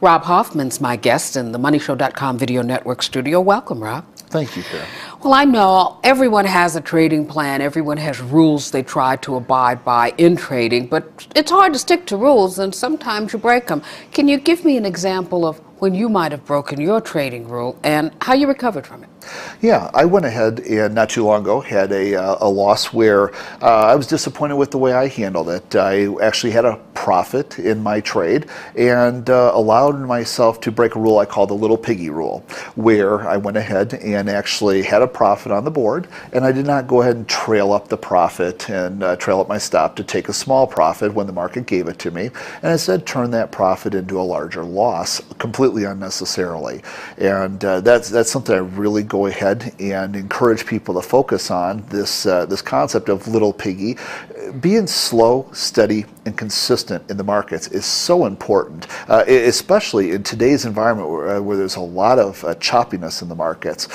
Rob Hoffman's my guest in the MoneyShow.com video network studio. Welcome, Rob. Thank you, Karen. Well, I know everyone has a trading plan. Everyone has rules they try to abide by in trading, but it's hard to stick to rules, and sometimes you break them. Can you give me an example of when you might have broken your trading rule and how you recovered from it? Yeah, I went ahead and not too long ago had a loss where I was disappointed with the way I handled it. I actually had a profit in my trade and allowed myself to break a rule I call the little piggy rule, where I went ahead and actually had a profit on the board, and I did not go ahead and trail up the profit and trail up my stop to take a small profit when the market gave it to me, and instead turn that profit into a larger loss completely unnecessarily. And that's something I really go ahead and encourage people to focus on, this concept of little piggy. Being slow, steady, and consistent in the markets is so important, especially in today's environment where there's a lot of choppiness in the markets.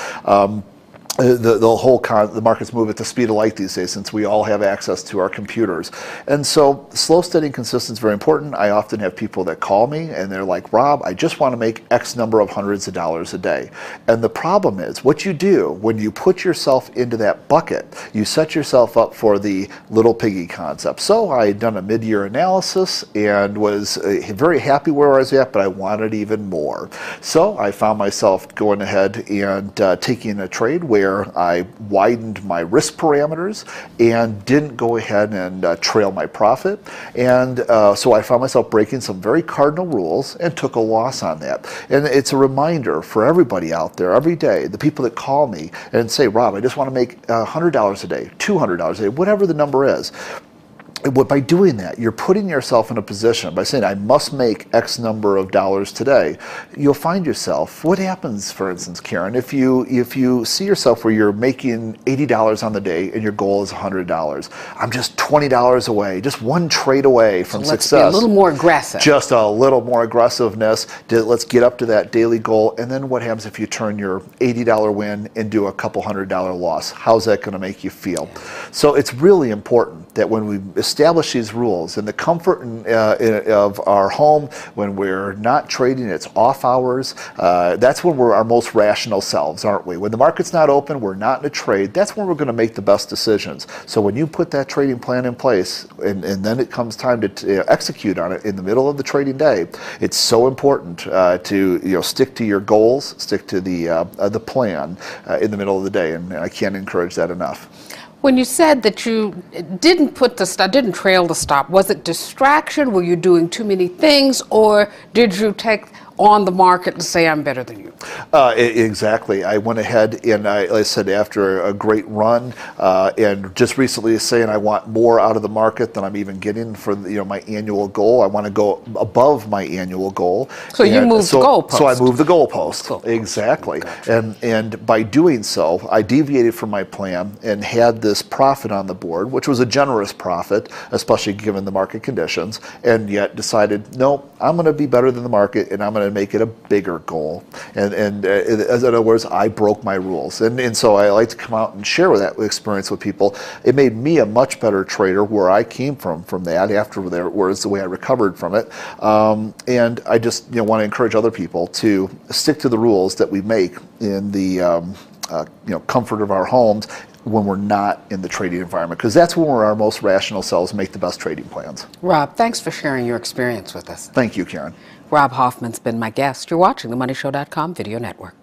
The markets move at the speed of light these days, since we all have access to our computers. And so slow, steady, and consistent is very important. I often have people that call me and they're like, Rob, I just want to make X number of hundreds of dollars a day. And the problem is, what you do when you put yourself into that bucket, you set yourself up for the little piggy concept. So I had done a mid-year analysis and was very happy where I was at, but I wanted even more. So I found myself going ahead and taking a trade where I widened my risk parameters and didn't go ahead and trail my profit. And so I found myself breaking some very cardinal rules and took a loss on that. And it's a reminder for everybody out there every day, the people that call me and say, Rob, I just want to make $100 a day, $200 a day, whatever the number is. By doing that, you're putting yourself in a position, by saying I must make X number of dollars today, you'll find yourself, what happens, for instance, Karen, if you see yourself where you're making $80 on the day and your goal is $100, I'm just $20 away, just one trade away from success. Let's be a little more aggressive. Just a little more aggressiveness. Let's get up to that daily goal. And then what happens if you turn your $80 win into a couple $100 loss? How's that going to make you feel? So it's really important that when we establish these rules in the comfort of our home, when we're not trading, it's off hours, that's when we're our most rational selves, aren't we? When the market's not open, we're not in a trade, that's when we're going to make the best decisions. So when you put that trading plan in place and then it comes time to execute on it in the middle of the trading day, it's so important to stick to your goals, stick to the plan in the middle of the day, and I can't encourage that enough. When you said that you didn't trail the stop, was it distraction? Were you doing too many things, or did you take on the market and say, I'm better than you? Exactly. I went ahead and like I said, after a great run, and just recently saying I want more out of the market than I'm even getting for my annual goal. I want to go above my annual goal. So you moved the goalpost. So I moved the goalpost. Cool. Exactly. Gotcha. And by doing so, I deviated from my plan and had this profit on the board, which was a generous profit, especially given the market conditions, and yet decided, no, I'm going to be better than the market, and I'm going to make it a bigger goal. And in other words, I broke my rules. And so I like to come out and share that experience with people. It made me a much better trader where I came from that, afterwards, the way I recovered from it. And I just want to encourage other people to stick to the rules that we make in the comfort of our homes when we're not in the trading environment, because that's when we're our most rational selves, make the best trading plans. Rob, thanks for sharing your experience with us. Thank you, Karen. Rob Hoffman's been my guest. You're watching the MoneyShow.com video network.